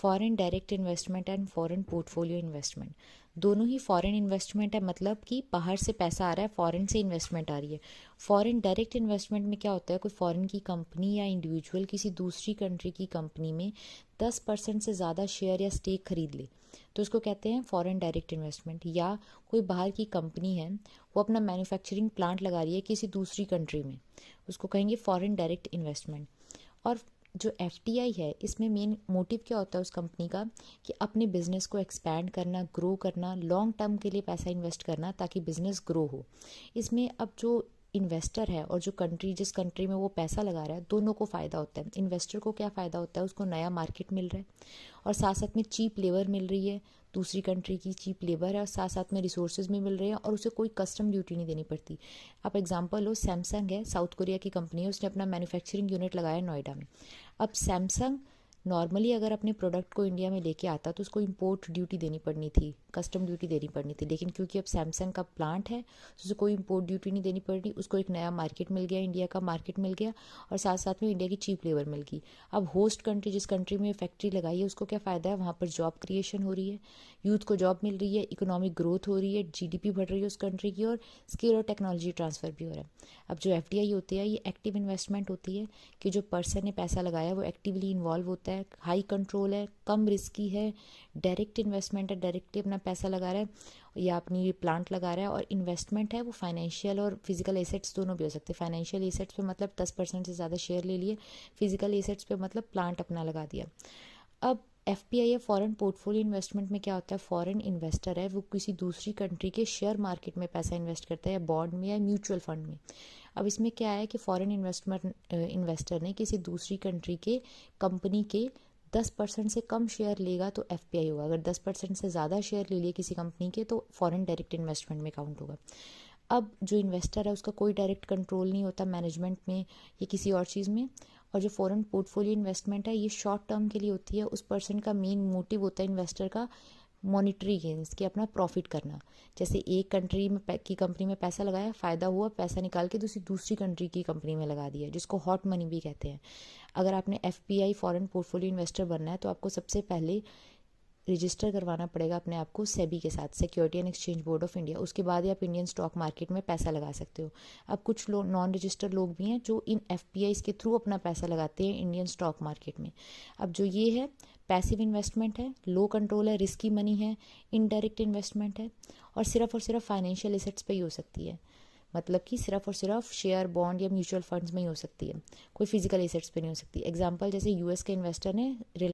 Foreign direct investment and foreign portfolio investment, दोनों ही foreign investment है, मतलब कि बाहर से पैसा आ रहा है, फॉरेन से इन्वेस्टमेंट आ रही है। फॉरेन डायरेक्ट इन्वेस्टमेंट में क्या होता है, कोई फॉरेन की कंपनी या इंडिविजुअल किसी दूसरी कंट्री की कंपनी में 10% से ज़्यादा शेयर या स्टेक खरीद ले तो उसको कहते हैं फॉरेन डायरेक्ट इन्वेस्टमेंट। या कोई बाहर की कंपनी है, वो अपना मैन्युफैक्चरिंग प्लांट लगा रही है किसी दूसरी कंट्री में, उसको कहेंगे फॉरेन डायरेक्ट इन्वेस्टमेंट। और जो एफडीआई है, इसमें मेन मोटिव क्या होता है उस कंपनी का कि अपने बिजनेस को एक्सपैंड करना, ग्रो करना, लॉन्ग टर्म के लिए पैसा इन्वेस्ट करना ताकि बिजनेस ग्रो हो। इसमें अब जो इन्वेस्टर है और जो कंट्री, जिस कंट्री में वो पैसा लगा रहा है, दोनों को फ़ायदा होता है। इन्वेस्टर को क्या फ़ायदा होता है, उसको नया मार्केट मिल रहा है और साथ साथ में चीप लेबर मिल रही है, दूसरी कंट्री की चीप लेबर है, और साथ साथ में रिसोर्सेज भी मिल रहे हैं और उसे कोई कस्टम ड्यूटी नहीं देनी पड़ती। आप एग्जांपल लो, सैमसंग है, साउथ कोरिया की कंपनी है, उसने अपना मैन्युफैक्चरिंग यूनिट लगाया नोएडा में। अब सैमसंग नॉर्मली अगर अपने प्रोडक्ट को इंडिया में लेके आता तो उसको इंपोर्ट ड्यूटी देनी पड़नी थी, कस्टम ड्यूटी देनी पड़नी थी, लेकिन क्योंकि अब सैमसंग का प्लांट है तो उसे कोई इंपोर्ट ड्यूटी नहीं देनी पड़ रही, उसको एक नया मार्केट मिल गया, इंडिया का मार्केट मिल गया, और साथ साथ में इंडिया की चीप लेबर मिल गई। अब होस्ट कंट्री, जिस कंट्री में फैक्ट्री लगाई है, उसको क्या फ़ायदा है, वहाँ पर जॉब क्रिएशन हो रही है, यूथ को जॉब मिल रही है, इकोनॉमिक ग्रोथ हो रही है, जीडीपी बढ़ रही है उस कंट्री की, और स्किल और टेक्नोलॉजी ट्रांसफ़र भी हो रहा है। अब जो एफडीआई होती है, ये एक्टिव इन्वेस्टमेंट होती है कि जो पर्सन ने पैसा लगाया वो एक्टिवली इन्वॉल्व होता है, हाई कंट्रोल है, कम रिस्की है, डायरेक्ट इन्वेस्टमेंट है, डायरेक्टली अपना पैसा लगा रहा है या अपनी प्लांट लगा रहा है। और इन्वेस्टमेंट है वो फाइनेंशियल और फिजिकल एसेट्स दोनों भी हो सकते हैं। फाइनेंशियल एसेट्स पे मतलब 10% से ज़्यादा शेयर ले लिए, फिजिकल एसेट्स पे मतलब प्लांट अपना लगा दिया। अब एफपीआई या फॉरेन पोर्टफोलियो इन्वेस्टमेंट में क्या होता है, फॉरेन इन्वेस्टर है वो किसी दूसरी कंट्री के शेयर मार्केट में पैसा इन्वेस्ट करता है, या बॉन्ड में या म्यूचुअल फंड में। अब इसमें क्या है कि फॉरेन इन्वेस्टर ने किसी दूसरी कंट्री के कंपनी के 10% से कम शेयर लेगा तो एफपीआई होगा, अगर 10% से ज़्यादा शेयर ले लिए किसी कंपनी के तो फॉरेन डायरेक्ट इन्वेस्टमेंट में काउंट होगा। अब जो इन्वेस्टर है उसका कोई डायरेक्ट कंट्रोल नहीं होता मैनेजमेंट में या किसी और चीज़ में। और जो फॉरेन पोर्टफोलियो इन्वेस्टमेंट है, ये शॉर्ट टर्म के लिए होती है, उस पर्सन का मेन मोटिव होता है इन्वेस्टर का मॉनिटरी गेन्स, कि अपना प्रॉफिट करना। जैसे एक कंट्री में की कंपनी में पैसा लगाया, फ़ायदा हुआ, पैसा निकाल के दूसरी कंट्री की कंपनी में लगा दिया, जिसको हॉट मनी भी कहते हैं। अगर आपने एफपीआई फॉरेन पोर्टफोलियो इन्वेस्टर बनना है तो आपको सबसे पहले रजिस्टर करवाना पड़ेगा अपने आप को सेबी के साथ, security and exchange board of India. उसके बाद ही आप इंडियन स्टॉक मार्केट में पैसा लगा सकते हो। अब कुछ लोग नॉन रजिस्टर्ड लोग भी हैं जो इन एफपीआई के थ्रू अपना पैसा लगाते हैं इंडियन स्टॉक मार्केट में। अब जो ये है पैसिव इन्वेस्टमेंट है, लो कंट्रोल है, रिस्की मनी है, इनडायरेक्ट इन्वेस्टमेंट है, और सिर्फ फाइनेंशियल एसेट्स पे ही हो सकती है, मतलब कि सिर्फ और सिर्फ शेयर, बॉन्ड या म्यूचुअल फंड्स में ही हो सकती है, कोई फिजिकल एसेट्स पे नहीं हो सकती। एग्जांपल जैसे यूएस के इन्वेस्टर ने